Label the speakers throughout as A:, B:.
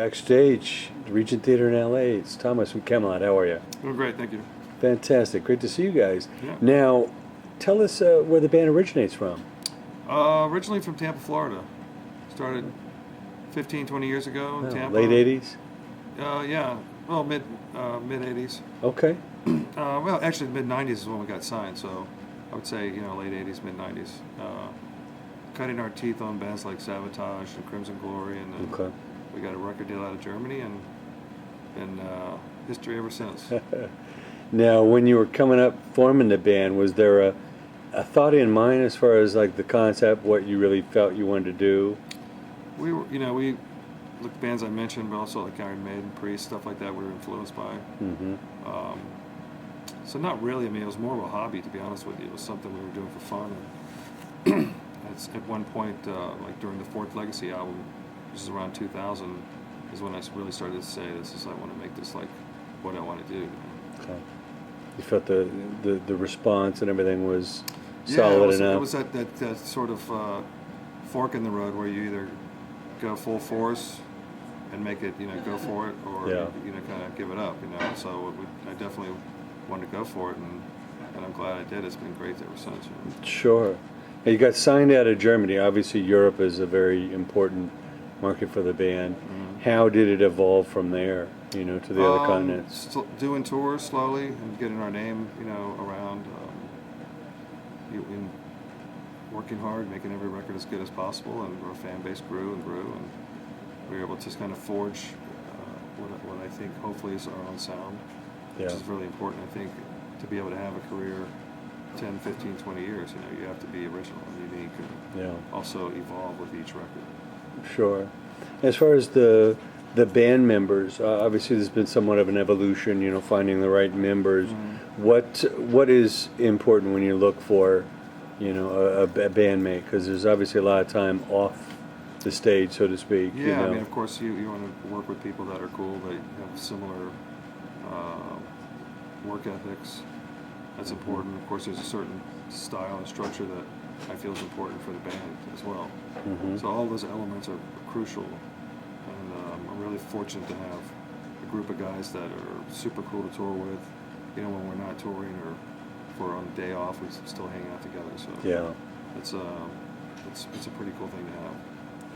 A: backstage, Regent Theater in LA. It's Thomas from KAMELOT. How are you?
B: Doing great, thank you.
A: Fantastic. Great to see you guys.
B: Yeah.
A: Now, tell us where the band originates from.
B: Originally from Tampa, Florida. Started 15, 20 years ago in Tampa.
A: Late 80s?
B: Yeah. Well, mid 80s.
A: Okay.
B: Well, actually, mid 90s is when we got signed. So I would say, late 80s, mid 90s. Cutting our teeth on bands like Sabotage and Crimson Glory, and then we got a record deal out of Germany, and been history ever since.
A: Now, when you were coming up forming the band, was there a thought in mind as far as like the concept, what you really felt you wanted to do?
B: We were, we looked at bands I mentioned, but also like Iron Maiden, Priest, stuff like that. We were influenced by.
A: Mm-hmm.
B: So not really. I mean, it was more of a hobby, to be honest with you. It was something we were doing for fun. And at one point, like during the Fourth Legacy album, which is around 2000, is when I really started to say, I want to make this like what I want to do.
A: Okay. You felt the response and everything was solid enough?
B: It was that sort of fork in the road where you either go full force and make it, go for it, or kind of give it up, So I definitely wanted to go for it, and I'm glad I did. It's been great ever since.
A: Sure. Now, you got signed out of Germany. Obviously, Europe is a very important market for the band. Mm-hmm. How did it evolve from there, to the other continents?
B: Doing tours slowly and getting our name, around. Working hard, making every record as good as possible, and our fan base grew, and we were able to just kind of forge what I think hopefully is our own sound, which is really important. I think to be able to have a career 10, 15, 20 years, you have to be original and unique, and also evolve with each record.
A: Sure. As far as the band members, obviously there's been somewhat of an evolution, finding the right members. Mm-hmm. What is important when you look for, a bandmate? Because there's obviously a lot of time off the stage, so to speak.
B: Yeah, I mean, of course, you want to work with people that are cool, that have similar work ethics. That's important. Of course, there's a certain style and structure that I feel is important for the band as well. Mm-hmm. So all those elements are crucial, and I'm really fortunate to have a group of guys that are super cool to tour with. When we're not touring or if we're on a day off, we still hang out together. So it's a pretty cool thing to have.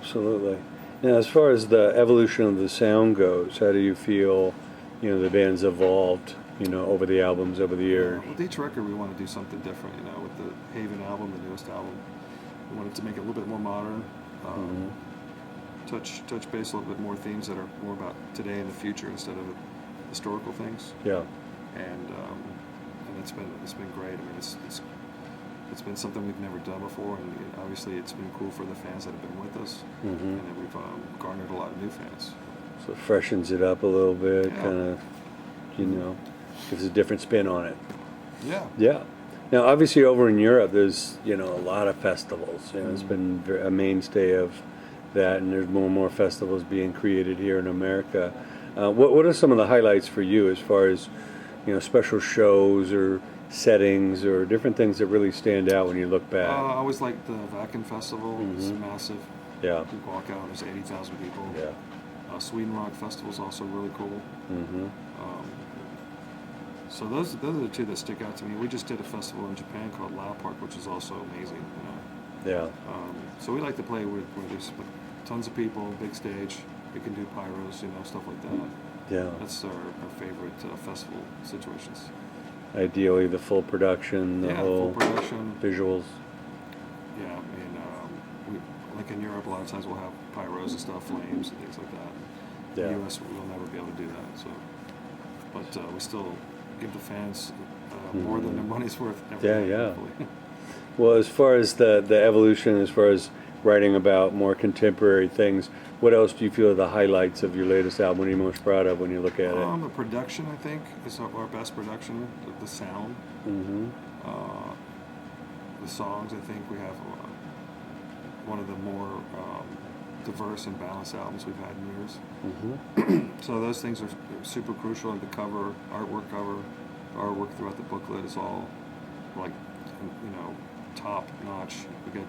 A: Absolutely. Now, as far as the evolution of the sound goes, how do you feel, the band's evolved, over the albums, over the years?
B: With each record, we want to do something different. With the Haven album, the newest album, we wanted to make it a little bit more modern, touch base a little bit more themes that are more about today and the future instead of historical things.
A: Yeah.
B: And it's been great. I mean, it's been something we've never done before, and obviously it's been cool for the fans that have been with us, and then we've garnered a lot of new fans.
A: So it freshens it up a little bit, kind of, gives a different spin on it.
B: Yeah.
A: Yeah. Now, obviously, over in Europe, there's a lot of festivals. It's been a mainstay of that, and there's more and more festivals being created here in America. What are some of the highlights for you as far as special shows or settings or different things that really stand out when you look back?
B: I always like the Wacken Festival. Mm-hmm. It's massive.
A: Yeah.
B: You walk out, there's 80,000 people.
A: Yeah.
B: Sweden Rock Festival is also really cool.
A: Mm-hmm.
B: So those are the two that stick out to me. We just did a festival in Japan called Lao Park, which is also amazing.
A: Yeah.
B: So we like to play where there's tons of people, big stage. We can do pyros, stuff like that.
A: Yeah.
B: That's our favorite festival situations.
A: Ideally, the full production, the whole
B: full production,
A: visuals.
B: Yeah, and like in Europe, a lot of times we'll have pyros and stuff, flames and things like that.
A: Yeah.
B: In the U.S., we'll never be able to do that. So, but we still give the fans more than their money's worth.
A: Yeah. Well, as far as the evolution, as far as writing about more contemporary things, what else do you feel are the highlights of your latest album? What are you most proud of when you look at it?
B: The production, I think, is our best production. The sound. Mm-hmm. The songs, I think we have one of the more diverse and balanced albums we've had in years. Mm-hmm. So those things are super crucial. And the cover, artwork throughout the booklet is all like, top notch. We got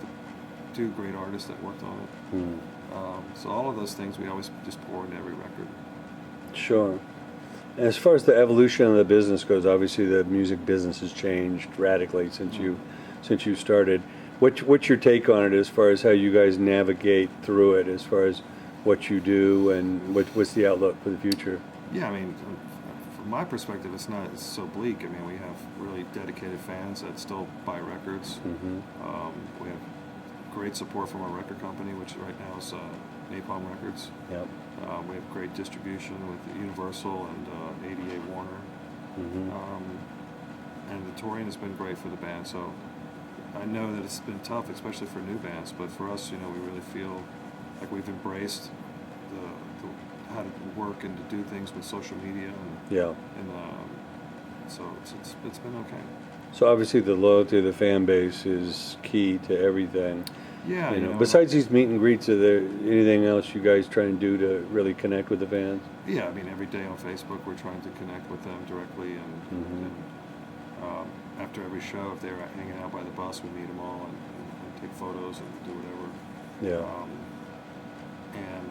B: two great artists that worked on it.
A: Mm.
B: So all of those things we always just pour into every record.
A: Sure. As far as the evolution of the business goes, obviously the music business has changed radically since you started. What's your take on it as far as how you guys navigate through it, as far as what you do and what's the outlook for the future?
B: Yeah, I mean, from my perspective, it's so bleak. I mean, we have really dedicated fans that still buy records.
A: Mm-hmm.
B: We have great support from our record company, which right now is Napalm Records.
A: Yep.
B: We have great distribution with Universal and 88 Warner.
A: Mm-hmm.
B: And the touring has been great for the band. So I know that it's been tough, especially for new bands. But for us, we really feel like we've embraced how to work and to do things with social media. And so it's been okay.
A: So obviously the loyalty of the fan base is key to everything.
B: Yeah,
A: Besides these meet and greets, are there anything else you guys try and do to really connect with the fans?
B: Yeah, I mean, every day on Facebook we're trying to connect with them directly, and after every show, if they're hanging out by the bus, we meet them all and take photos and do whatever.
A: Yeah.
B: And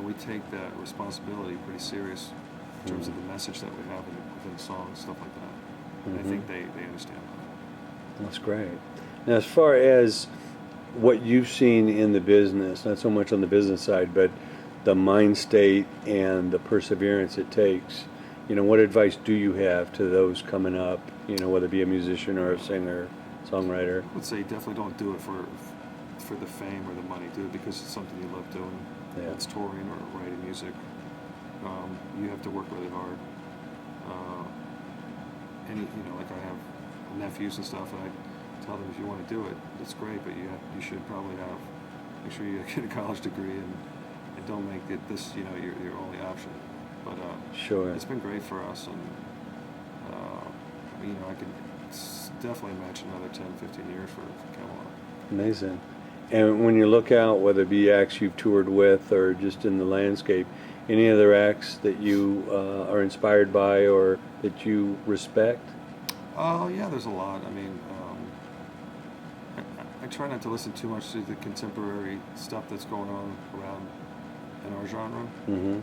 B: we take that responsibility pretty serious in terms of the message that we have within songs, stuff like that. And I think they understand that.
A: That's great. Now, as far as what you've seen in the business, not so much on the business side, but the mind state and the perseverance it takes, what advice do you have to those coming up, whether it be a musician or a singer, songwriter?
B: I would say definitely don't do it for the fame or the money. Do it because it's something you love doing.
A: Yeah.
B: It's touring or writing music. You have to work really hard. Like I have nephews and stuff, and I tell them if you want to do it, it's great, but you should probably make sure you get a college degree and don't make it this your only option. But
A: Sure.
B: It's been great for us, and I could definitely imagine another 10, 15 years for KAMELOT.
A: Amazing. And when you look out, whether it be acts you've toured with or just in the landscape, any other acts that you are inspired by or that you respect?
B: Yeah, there's a lot. I mean, I try not to listen too much to the contemporary stuff that's going on around in our genre.
A: Mm-hmm.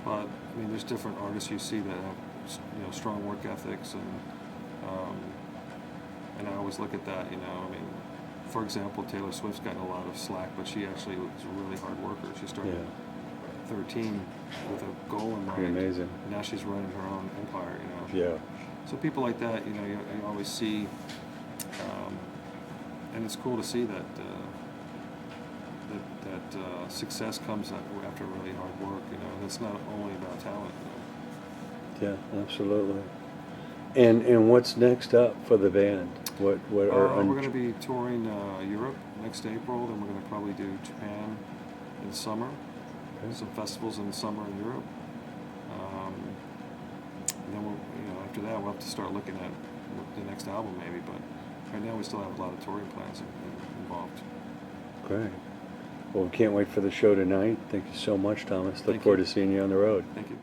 B: But I mean, there's different artists you see that have strong work ethics, and I always look at that. I mean, for example, Taylor Swift's gotten a lot of slack, but she actually was a really hard worker. She started at 13 with a goal in mind.
A: Amazing.
B: And now she's running her own empire.
A: Yeah.
B: So people like that, you always see, and it's cool to see that success comes after really hard work. And it's not only about talent.
A: Yeah, absolutely. And what's next up for the band? What are
B: we're going to be touring Europe next April. Then we're going to probably do Japan in the summer. Okay. Some festivals in the summer in Europe. And then after that we'll have to start looking at the next album maybe. But right now we still have a lot of touring plans involved.
A: Great. Well, we can't wait for the show tonight. Thank you so much, Thomas. Look forward to seeing you on the road.
B: Thank you.